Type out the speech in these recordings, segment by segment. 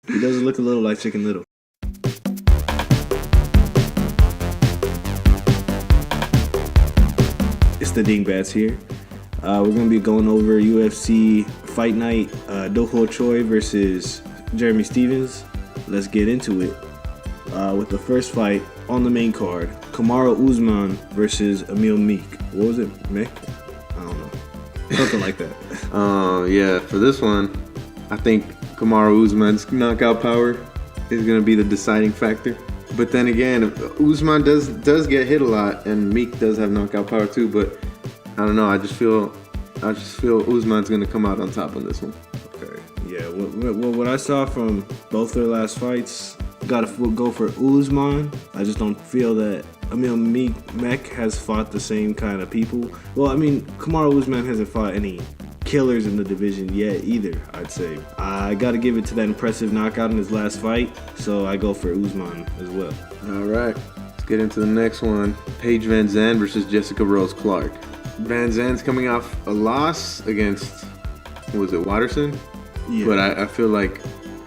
He does look a little like Chicken Little. It's the Dingbats here. We're going to be going over UFC Fight Night, Choi versus Jeremy Stephens. Let's get into it. With the first fight on the main card, Kamaru Usman versus Emil Meek. What was it, Mick? I don't know. Something like that. Yeah, for this one, I think Kamaru Usman's knockout power is going to be the deciding factor. But then again, Usman does get hit a lot, and Meek does have knockout power too. But I don't know. I just feel Usman's going to come out on top on this one. Okay. Yeah. What I saw from both their last fights, gotta go for Usman. I just don't feel that Emil Meek has fought the same kind of people. Well, I mean, Kamaru Usman hasn't fought any killers in the division yet either, I'd say. I gotta give it to that impressive knockout in his last fight, so I go for Usman as well. All right, let's get into the next one. Paige Van Zandt versus Jessica Rose Clark. Van Zandt's coming off a loss against, what was it, Watterson? Yeah. But I feel like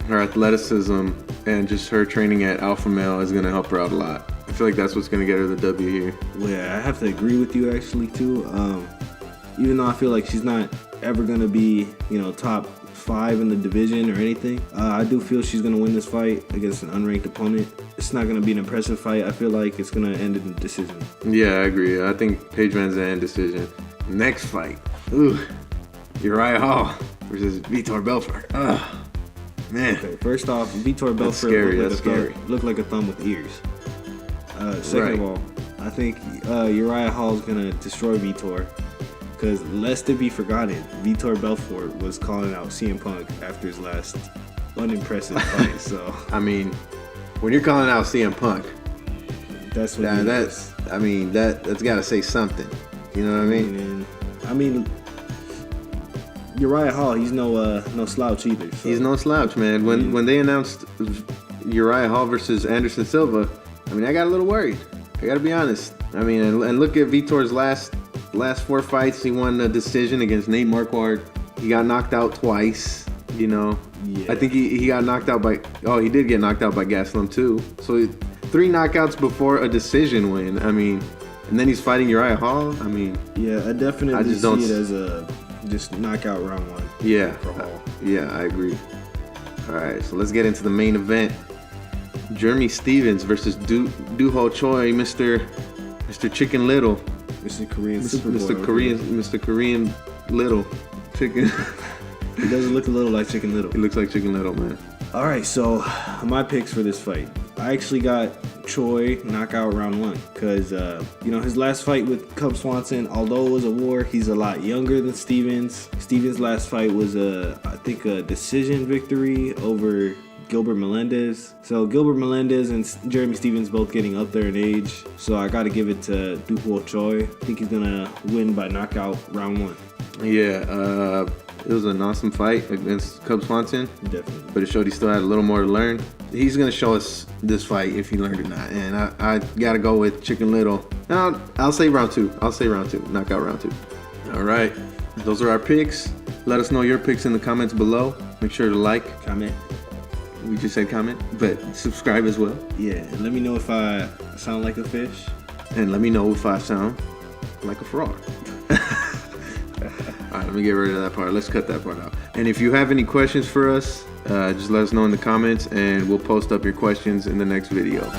her athleticism and just her training at Alpha Male is going to help her out a lot. I feel like that's what's going to get her the W here. Well, yeah, I have to agree with you actually too. Even though I feel like she's not ever going to be, top 5 in the division or anything, I do feel she's going to win this fight against an unranked opponent. It's not going to be an impressive fight. I feel like it's going to end in a decision. Yeah, I agree. I think Paige Van Zandt decision. Next fight. Uriah Hall versus Vitor Belfort. Man. Okay, first off, Vitor Belfort looked like a thumb with ears. Second of all, I think Uriah Hall is going to destroy Vitor. Because lest it be forgotten, Vitor Belfort was calling out CM Punk after his last unimpressive fight. So I mean, when you're calling out CM Punk, that's what that's got to say something. You know what I mean? I mean, Uriah Hall, he's no slouch either. So. He's no slouch, man. When they announced Uriah Hall versus Anderson Silva, I got a little worried. I got to be honest. And look at Vitor's last 4 fights. He won a decision against Nate Marquardt. He got knocked out twice. Yeah. I think he got knocked out by. Oh, he did get knocked out by Gastelum too. So 3 knockouts before a decision win. And then he's fighting Uriah Hall. Yeah, I definitely see it as a just knockout round 1. Yeah, for Hall. Yeah, I agree. All right, so let's get into the main event. Jeremy Stephens versus Duho Choi, Mr. Chicken Little. Mr. Korean Mr. Korean Little Chicken. He does look a little like Chicken Little. He looks like Chicken Little, man. All right, so my picks for this fight. I actually got Choi knockout round 1 because his last fight with Cub Swanson, although it was a war, he's a lot younger than Stephens. Stephens' last fight was a decision victory over Gilbert Melendez. So Gilbert Melendez and Jeremy Stephens both getting up there in age. So I got to give it to Duho Choi. I think he's going to win by knockout round 1. Yeah, it was an awesome fight against Cub Swanson. Definitely. But it showed he still had a little more to learn. He's going to show us this fight if he learned or not. And I got to go with Chicken Little. No, I'll say round 2. Knockout round 2. All right. Those are our picks. Let us know your picks in the comments below. Make sure to like. Comment. We just said comment, but subscribe as well. Yeah, and let me know if I sound like a fish. And let me know if I sound like a frog. All right, let me get rid of that part. Let's cut that part out. And if you have any questions for us, just let us know in the comments, and we'll post up your questions in the next video.